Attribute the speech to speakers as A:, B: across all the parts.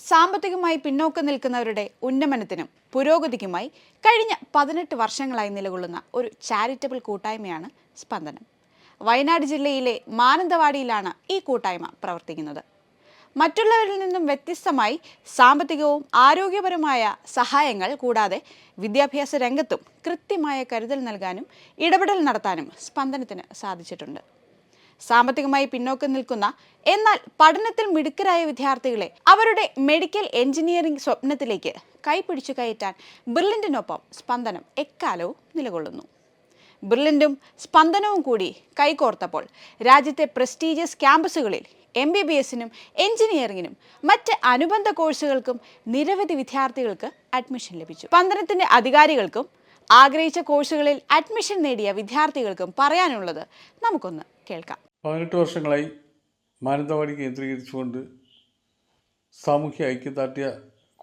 A: സാമ്പത്തികമായി പിന്നോക്കം നിൽക്കുന്നവരുടെ ഉന്നമനത്തിനും പുരോഗതിക്കുമായി കഴിഞ്ഞ 18 വർഷങ്ങളായി നിലകൊള്ളുന്ന ഒരു ചാരിറ്റബിൾ കൂട്ടായ്മയാണ് സ്പന്ദനം. വയനാട് ജില്ലയിലെ മാനന്തവാടിയിലാണ് ഈ കൂട്ടായ്മ പ്രവർത്തിക്കുന്നത്. മറ്റുള്ളവരിൽ നിന്നും വ്യത്യസ്തമായി സാമ്പത്തികവും ആരോഗ്യപരമായ സഹായങ്ങൾ കൂടാതെ വിദ്യാഭ്യാസ രംഗത്തും കൃത്യമായ കരുതൽ നൽകാനും ഇടപെടൽ നടത്താനും സ്പന്ദനത്തിന് സാധിച്ചിട്ടുണ്ട്. സാമ്പത്തികമായി പിന്നോക്കം നിൽക്കുന്ന എന്നാൽ പഠനത്തിൽ മിടുക്കരായ വിദ്യാർത്ഥികളെ അവരുടെ മെഡിക്കൽ എഞ്ചിനീയറിംഗ് സ്വപ്നത്തിലേക്ക് കൈപിടിച്ചു കയറ്റാൻ ബ്രില്യൻറ്റിനൊപ്പം സ്പന്ദനം എക്കാലവും നിലകൊള്ളുന്നു. ബ്രില്യൻറ്റും സ്പന്ദനവും കൂടി കൈകോർത്തപ്പോൾ രാജ്യത്തെ പ്രസ്റ്റീജിയസ് ക്യാമ്പസുകളിൽ MBBSനും എഞ്ചിനീയറിംഗിനും മറ്റ് അനുബന്ധ കോഴ്സുകൾക്കും നിരവധി വിദ്യാർത്ഥികൾക്ക് അഡ്മിഷൻ ലഭിച്ചു. സ്പന്ദനത്തിൻ്റെ അധികാരികൾക്കും ആഗ്രഹിച്ച കോഴ്സുകളിൽ അഡ്മിഷൻ നേടിയ വിദ്യാർത്ഥികൾക്കും പറയാനുള്ളത് നമുക്കൊന്ന് കേൾക്കാം.
B: 18 വർഷങ്ങളായി മാനന്തവാടി കേന്ദ്രീകരിച്ചുകൊണ്ട് സാമൂഹ്യ ഐക്യദാർഢ്യ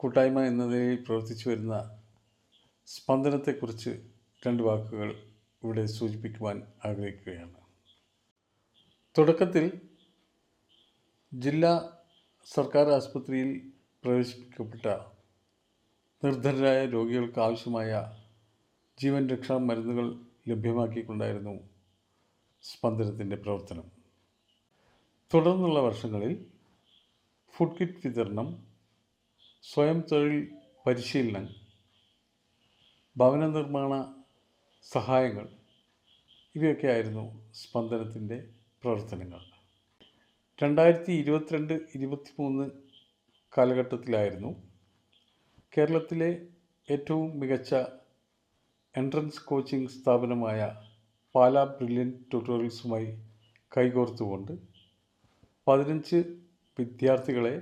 B: കൂട്ടായ്മ എന്ന നിലയിൽ പ്രവർത്തിച്ചു വരുന്ന സ്പന്ദനത്തെക്കുറിച്ച് 2 വാക്കുകൾ ഇവിടെ സൂചിപ്പിക്കുവാൻ ആഗ്രഹിക്കുകയാണ്. തുടക്കത്തിൽ ജില്ലാ സർക്കാർ ആശുപത്രിയിൽ പ്രവേശിപ്പിക്കപ്പെട്ട നിർധനരായ രോഗികൾക്ക് ആവശ്യമായ ജീവൻ രക്ഷാ മരുന്നുകൾ ലഭ്യമാക്കിക്കൊണ്ടായിരുന്നു സ്പന്ദനത്തിൻ്റെ പ്രവർത്തനം. തുടർന്നുള്ള വർഷങ്ങളിൽ ഫുഡ് കിറ്റ് വിതരണം, സ്വയം തൊഴിൽ പരിശീലനം, ഭവന നിർമ്മാണ സഹായങ്ങൾ ഇവയൊക്കെയായിരുന്നു സ്പന്ദനത്തിൻ്റെ പ്രവർത്തനങ്ങൾ. 2022-23 കാലഘട്ടത്തിലായിരുന്നു കേരളത്തിലെ ഏറ്റവും മികച്ച എൻട്രൻസ് കോച്ചിങ് സ്ഥാപനമായ പാലാ ബ്രില്യൻറ്റ് ട്യൂട്ടോറിയൽസുമായി കൈകോർത്തുകൊണ്ട് 15 വിദ്യാർത്ഥികളെ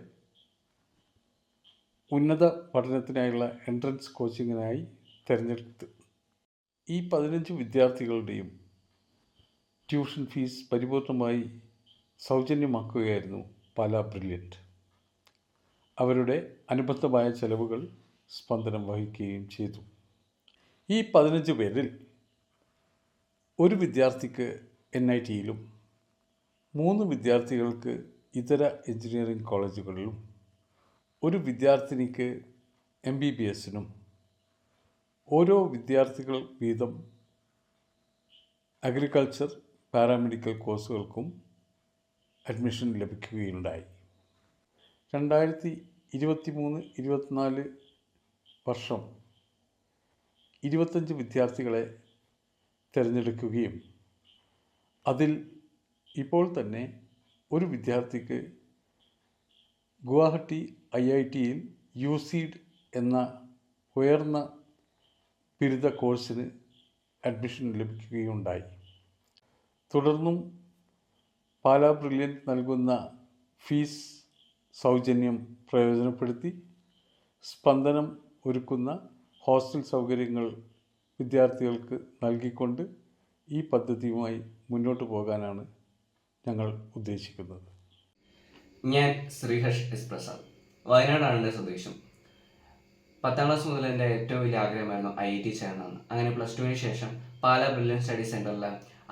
B: ഉന്നത പഠനത്തിനായുള്ള എൻട്രൻസ് കോച്ചിങ്ങിനായി തിരഞ്ഞെടുത്ത് ഈ 15 വിദ്യാർത്ഥികളുടെയും ട്യൂഷൻ ഫീസ് പരിപൂർണമായി സൗജന്യമാക്കുകയായിരുന്നു പാലാ ബ്രില്യൻറ്റ്. അവരുടെ അനുബന്ധമായ ചെലവുകൾ സ്പന്ദനം വഹിക്കുകയും ചെയ്തു. ഈ 15 പേരിൽ ഒരു വിദ്യാർത്ഥിക്ക് NITയിലും 3 വിദ്യാർത്ഥികൾക്ക് ഇതര എഞ്ചിനീയറിംഗ് കോളേജുകളിലും ഒരു വിദ്യാർത്ഥിനിക്ക് MBBSനും ഓരോ വിദ്യാർത്ഥികൾ വീതം അഗ്രികൾച്ചർ പാരാമെഡിക്കൽ കോഴ്സുകൾക്കും അഡ്മിഷൻ ലഭിക്കുകയുണ്ടായി. 2023-24 വർഷം 25 വിദ്യാർത്ഥികളെ തിരഞ്ഞെടുക്കുകയും അതിൽ ഇപ്പോൾ തന്നെ ഒരു വിദ്യാർത്ഥിക്ക് ഗുവാഹട്ടി IITയിൽ USEED എന്ന ഉയർന്ന ബിരുദ കോഴ്സിന് അഡ്മിഷൻ ലഭിക്കുകയുണ്ടായി. തുടർന്നും പാലാ ബ്രില്യൻറ്റ് നൽകുന്ന ഫീസ് സൗജന്യം പ്രയോജനപ്പെടുത്തി സ്പന്ദനം ഒരുക്കുന്ന ഹോസ്റ്റൽ സൗകര്യങ്ങൾ വിദ്യാർത്ഥികൾക്ക് നൽകിക്കൊണ്ട് ഈ പദ്ധതിയുമായി മുന്നോട്ട് പോകാനാണ് ഞങ്ങൾ ഉദ്ദേശിക്കുന്നത്.
C: ഞാൻ ശ്രീഹർഷ് S. പ്രസാദ്, വയനാടാണ് എൻ്റെ സ്വദേശം. 10ാം ക്ലാസ് മുതൽ എൻ്റെ ഏറ്റവും വലിയ ആഗ്രഹമായിരുന്നു IIT ചേരണമെന്ന്. അങ്ങനെ +2 ശേഷം പാലാ ബ്രില്യൻറ്റ് സ്റ്റഡി സെൻറ്ററിലെ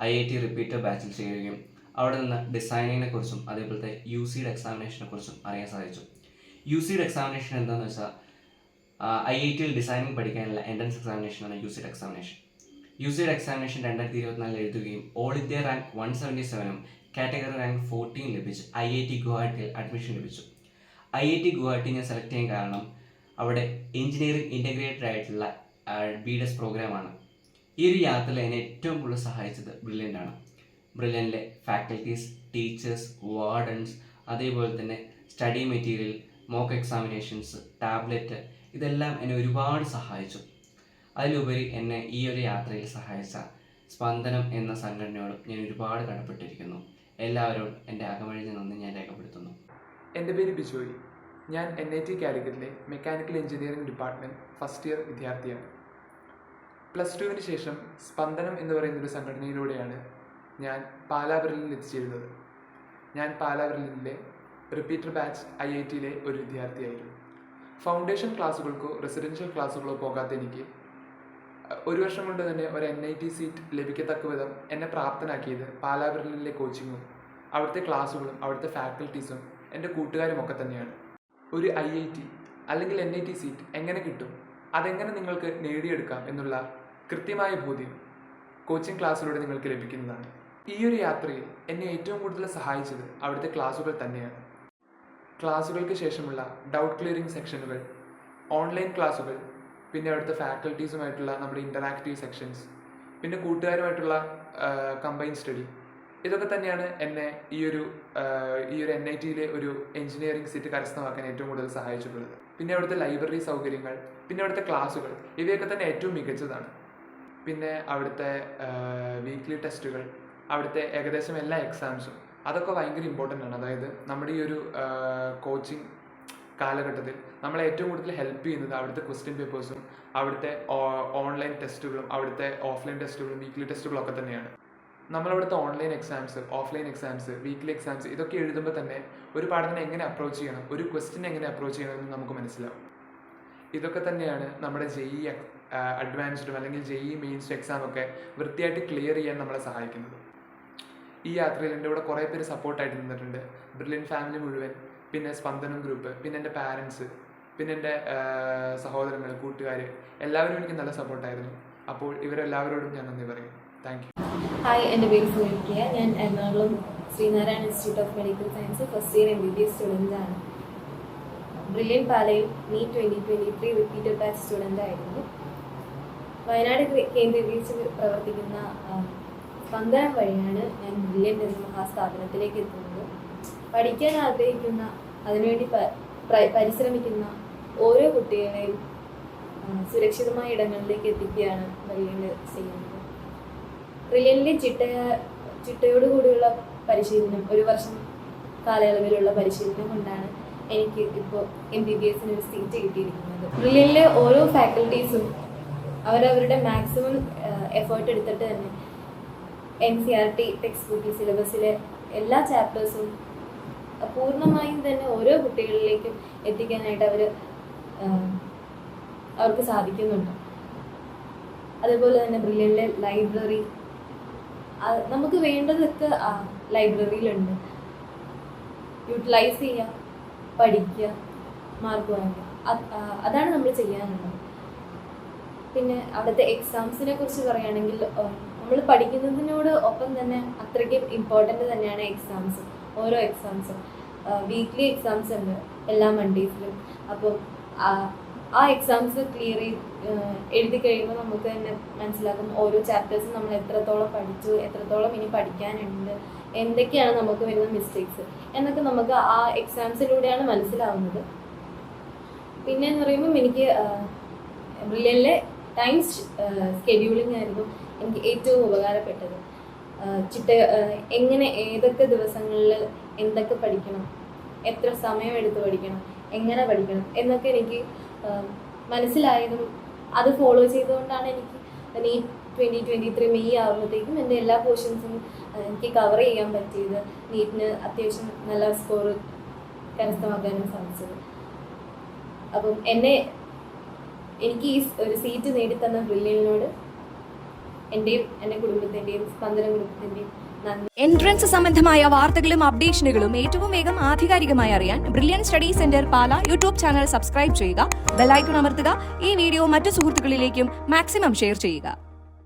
C: IIT റിപ്പീറ്റർ ബാച്ചിൽ ചേരുകയും അവിടെ നിന്ന് ഡിസൈനിങ്ങിനെ കുറിച്ചും അതേപോലത്തെ USEED എക്സാമിനേഷനെ കുറിച്ചും അറിയാൻ സാധിച്ചു. USEED എക്സാമിനേഷൻ എന്താണെന്ന് വെച്ചാൽ IITയിൽ ഡിസൈനിങ് പഠിക്കാനുള്ള എൻട്രൻസ് എക്സാമിനേഷനാണ് USEED എക്സാമിനേഷൻ. USEED എക്സാമിനേഷൻ 2024 എഴുതുകയും ഓൾ ഇന്ത്യ റാങ്ക് 177ഉം കാറ്റഗറി റാങ്ക് 14 ലഭിച്ച് IIT ഗുവാഹട്ടിയിൽ അഡ്മിഷൻ ലഭിച്ചു. IIT ഗുവാഹട്ടി ഞാൻ സെലക്ട് ചെയ്യാൻ കാരണം അവിടെ എഞ്ചിനീയറിംഗ് ഇൻ്റഗ്രേറ്റഡ് ആയിട്ടുള്ള BDS പ്രോഗ്രാമാണ്. ഈ ഒരു യാത്രയിൽ എന്നെ ഏറ്റവും കൂടുതൽ സഹായിച്ചത് ബ്രില്യൻ്റാണ്. ബ്രില്യൻറ്റിലെ ഫാക്കൽറ്റീസ്, ടീച്ചേഴ്സ്, വാർഡൻസ്, അതേപോലെ തന്നെ study material, mock examinations, tablet, ഇതെല്ലാം എന്നെ ഒരുപാട് സഹായിച്ചു. അതിലുപരി എന്നെ ഈ ഒരു യാത്രയിൽ സഹായിച്ച സ്പന്ദനം എന്ന സംഘടനയോടും ഞാൻ ഒരുപാട് കടപ്പെട്ടിരിക്കുന്നു. എല്ലാവരോടും എൻ്റെ അകമഴിഞ്ഞ നന്ദി ഞാൻ രേഖപ്പെടുത്തുന്നു.
D: എൻ്റെ പേര് ബിജോയ്. ഞാൻ NIT കാലിക്കറ്റിലെ mechanical engineering department first year വിദ്യാർത്ഥിയാണ്. +2 ശേഷം സ്പന്ദനം എന്ന് പറയുന്നൊരു സംഘടനയിലൂടെയാണ് ഞാൻ പാലാ ബ്രില്യൻറ്റിൽ എത്തിച്ചേരുന്നത്. ഞാൻ പാലാ ബ്രില്യൻറ്റിലെ റിപ്പീറ്റർ ബാച്ച് IITയിലെ ഒരു വിദ്യാർത്ഥിയായിരുന്നു. ഫൗണ്ടേഷൻ ക്ലാസ്സുകൾക്കോ റെസിഡൻഷ്യൽ ക്ലാസ്സുകളോ പോകാത്ത എനിക്ക് 1 വർഷം കൊണ്ട് തന്നെ ഒരു NIT സീറ്റ് ലഭിക്കത്തക്ക വിധം എന്നെ പ്രാപ്തനാക്കിയത് പാലാ ബ്രില്യൻറ്റിലെ കോച്ചിങ്ങും അവിടുത്തെ ക്ലാസ്സുകളും അവിടുത്തെ ഫാക്കൽറ്റീസും എൻ്റെ കൂട്ടുകാരും ഒക്കെ തന്നെയാണ്. ഒരു IIT അല്ലെങ്കിൽ NIT സീറ്റ് എങ്ങനെ കിട്ടും, അതെങ്ങനെ നിങ്ങൾക്ക് നേടിയെടുക്കാം എന്നുള്ള കൃത്യമായ ബോധ്യം കോച്ചിങ് ക്ലാസ്സിലൂടെ നിങ്ങൾക്ക് ലഭിക്കുന്നതാണ്. ഈ ഒരു യാത്രയിൽ എന്നെ ഏറ്റവും കൂടുതൽ സഹായിച്ചത് അവിടുത്തെ ക്ലാസ്സുകൾ തന്നെയാണ്. ക്ലാസ്സുകൾക്ക് ശേഷമുള്ള ഡൗട്ട് ക്ലിയറിംഗ് സെക്ഷനുകൾ, ഓൺലൈൻ ക്ലാസ്സുകൾ, പിന്നെ അവിടുത്തെ ഫാക്കൽറ്റീസുമായിട്ടുള്ള നമ്മുടെ ഇൻ്ററാക്റ്റീവ് സെക്ഷൻസ്, പിന്നെ കൂട്ടുകാരുമായിട്ടുള്ള കമ്പൈൻ സ്റ്റഡി, ഇതൊക്കെ തന്നെയാണ് എന്നെ ഈ ഒരു NITയിലെ ഒരു എഞ്ചിനീയറിംഗ് സീറ്റ് കരസ്ഥമാക്കാൻ ഏറ്റവും കൂടുതൽ സഹായിച്ചിട്ടുള്ളത്. പിന്നെ അവിടുത്തെ ലൈബ്രറി സൗകര്യങ്ങൾ, പിന്നെ അവിടുത്തെ ക്ലാസ്സുകൾ, ഇവയൊക്കെ തന്നെ ഏറ്റവും മികച്ചതാണ്. പിന്നെ അവിടുത്തെ വീക്ക്ലി ടെസ്റ്റുകൾ, അവിടുത്തെ ഏകദേശം എല്ലാ എക്സാംസും, അതൊക്കെ ഭയങ്കര ഇമ്പോർട്ടൻ്റ് ആണ്. അതായത് നമ്മുടെ ഈ ഒരു കോച്ചിങ് കാലഘട്ടത്തിൽ നമ്മളെ ഏറ്റവും കൂടുതൽ ഹെൽപ്പ് ചെയ്യുന്നത് അവിടുത്തെ ക്വസ്റ്റ്യൻ പേപ്പേഴ്സും, അവിടുത്തെ ഓൺലൈൻ ടെസ്റ്റുകളും, അവിടുത്തെ ഓഫ്ലൈൻ ടെസ്റ്റുകളും, വീക്ക്ലി ടെസ്റ്റുകളും ഒക്കെ തന്നെയാണ്. നമ്മളവിടുത്തെ online exams, offline exams, weekly exams, ഇതൊക്കെ എഴുതുമ്പോൾ തന്നെ ഒരു പാഠത്തിനെ എങ്ങനെ അപ്രോച്ച് ചെയ്യണം, ഒരു ക്വസ്റ്റ്യൻ എങ്ങനെ അപ്രോച്ച് ചെയ്യണമെന്ന് നമുക്ക് മനസ്സിലാവും. ഇതൊക്കെ തന്നെയാണ് നമ്മുടെ JEE അഡ്വാൻസ്ഡും അല്ലെങ്കിൽ JEE മെയിൻസ് എക്സാം ഒക്കെ വൃത്തിയായിട്ട് ക്ലിയർ ചെയ്യാൻ നമ്മളെ സഹായിക്കുന്നത്. ഈ യാത്രയിൽ എൻ്റെ കൂടെ കുറേ പേര് സപ്പോർട്ടായിട്ട് നിന്നിട്ടുണ്ട്. ബ്രില്യൻ ഫാമിലി മുഴുവൻ, പിന്നെ സ്പന്ദനം ഗ്രൂപ്പ്, പിന്നെ എൻ്റെ പാരൻസ്, പിന്നെ എൻ്റെ സഹോദരങ്ങൾ, കൂട്ടുകാർ, എല്ലാവരും എനിക്ക് നല്ല സപ്പോർട്ടായിരുന്നു. അപ്പോൾ ഇവരെല്ലാവരോടും ഞാൻ നന്ദി പറയുന്നു. Thank you.
E: ഹായ്, എൻ്റെ പേര് സുനിൽക്കിയ. ഞാൻ Ernakulam Sreenarayana institute of medical science first year MBBS സ്റ്റുഡൻ്റാണ്. ബ്രില്യൻ പാലയിൽ NEET 2023 റിപ്പീറ്റഡ് ബാച്ച് സ്റ്റുഡൻ്റ് ആയിരുന്നു. വയനാട് കേന്ദ്രീകരിച്ച് പ്രവർത്തിക്കുന്ന സ്പന്ദനം വഴിയാണ് ഞാൻ ബ്രില്യൻ എന്ന മഹാസ്ഥാപനത്തിലേക്ക് എത്തുന്നത്. പഠിക്കാൻ ആഗ്രഹിക്കുന്ന, അതിനുവേണ്ടി പരിശ്രമിക്കുന്ന ഓരോ കുട്ടികളെയും സുരക്ഷിതമായ ഇടങ്ങളിലേക്ക് എത്തിക്കുകയാണ് ബ്രില്യൻ ചെയ്യുന്നത്. ബ്രില്യനിലെ ചിട്ടയോടുകൂടിയുള്ള പരിശീലനം, 1 വർഷം കാലയളവിലുള്ള പരിശീലനം കൊണ്ടാണ് എനിക്ക് ഇപ്പോൾ MBBSന് ഒരു സീറ്റ് കിട്ടിയിരിക്കുന്നത്. ബ്രില്യനിലെ ഓരോ ഫാക്കൽറ്റീസും അവരവരുടെ മാക്സിമം എഫേർട്ട് എടുത്തിട്ട് തന്നെ NCERT ടെക്സ്റ്റ് ബുക്കിൽ സിലബസിലെ എല്ലാ ചാപ്റ്റേഴ്സും പൂർണ്ണമായും തന്നെ ഓരോ കുട്ടികളിലേക്കും എത്തിക്കാനായിട്ട് അവർക്ക് സാധിക്കുന്നുണ്ട്. അതുപോലെ തന്നെ ബ്രില്യനിലെ ലൈബ്രറി, നമുക്ക് വേണ്ടതൊക്കെ ലൈബ്രറിയിലുണ്ട്. യൂട്ടിലൈസ് ചെയ്യുക, പഠിക്കുക, മാർക്ക് വാങ്ങുക, അതാണ് നമ്മൾ ചെയ്യാനുള്ളത്. പിന്നെ അവിടുത്തെ എക്സാംസിനെ കുറിച്ച് പറയുകയാണെങ്കിൽ നമ്മൾ പഠിക്കുന്നതിനോട് ഒപ്പം തന്നെ അത്രയ്ക്കും ഇമ്പോർട്ടൻ്റ് തന്നെയാണ് എക്സാംസ്. ഓരോ എക്സാംസും വീക്ക്ലി എക്സാംസ് ഉണ്ട് എല്ലാ മൺഡേസിലും. അപ്പം ആ എക്സാംസ് ക്ലിയർ എഴുതി കഴിയുമ്പോൾ നമുക്ക് തന്നെ മനസ്സിലാക്കും ഓരോ ചാപ്റ്റേഴ്സും നമ്മൾ എത്രത്തോളം പഠിച്ചു, എത്രത്തോളം ഇനി പഠിക്കാനുണ്ട്, എന്തൊക്കെയാണ് നമുക്ക് വരുന്ന മിസ്റ്റേക്സ് എന്നൊക്കെ നമുക്ക് ആ എക്സാംസിലൂടെയാണ് മനസ്സിലാവുന്നത്. പിന്നെ എന്ന് പറയുമ്പം എനിക്ക് ബ്രില്യനിലെ ടൈം സ്കെഡ്യൂളിംഗ് ആയിരുന്നു എനിക്ക് ഏറ്റവും ഉപകാരപ്പെട്ടത്. എങ്ങനെ ഏതൊക്കെ ദിവസങ്ങളിൽ എന്തൊക്കെ പഠിക്കണം, എത്ര സമയം എടുത്ത് പഠിക്കണം, എങ്ങനെ പഠിക്കണം എന്നൊക്കെ എനിക്ക് മനസ്സിലായതും അത് ഫോളോ ചെയ്തുകൊണ്ടാണ് എനിക്ക് NEET 2023 മെയ് ആകുമ്പോഴത്തേക്കും എൻ്റെ എല്ലാ പോർഷൻസും എനിക്ക് കവർ ചെയ്യാൻ പറ്റിയത്. നീറ്റിന് അത്യാവശ്യം നല്ല സ്കോർ കരസ്ഥമാക്കാനും സാധിച്ചത്. അപ്പം എനിക്ക് ഈ ഒരു സീറ്റ് നേടിത്തന്ന ബ്രില്യനിനോട് എൻ്റെയും എൻ്റെ കുടുംബത്തിൻ്റെയും സ്പന്ദനം കുടുംബത്തിൻ്റെയും നന്ദി.
F: എൻട്രൻസ് സംബന്ധമായ വാർത്തകളും അപ്ഡേഷനുകളും ഏറ്റവും വേഗം ആധികാരികമായി അറിയാൻ ബ്രില്യൻ സ്റ്റഡി സെന്റർ പാല യൂട്യൂബ് ചാനൽ സബ്സ്ക്രൈബ് ചെയ്യുക, ബെൽ ഐക്കൺ അമർത്തുക. ഈ വീഡിയോ മറ്റു സുഹൃത്തുക്കളിലേക്കും മാക്സിമം ഷെയർ ചെയ്യുക.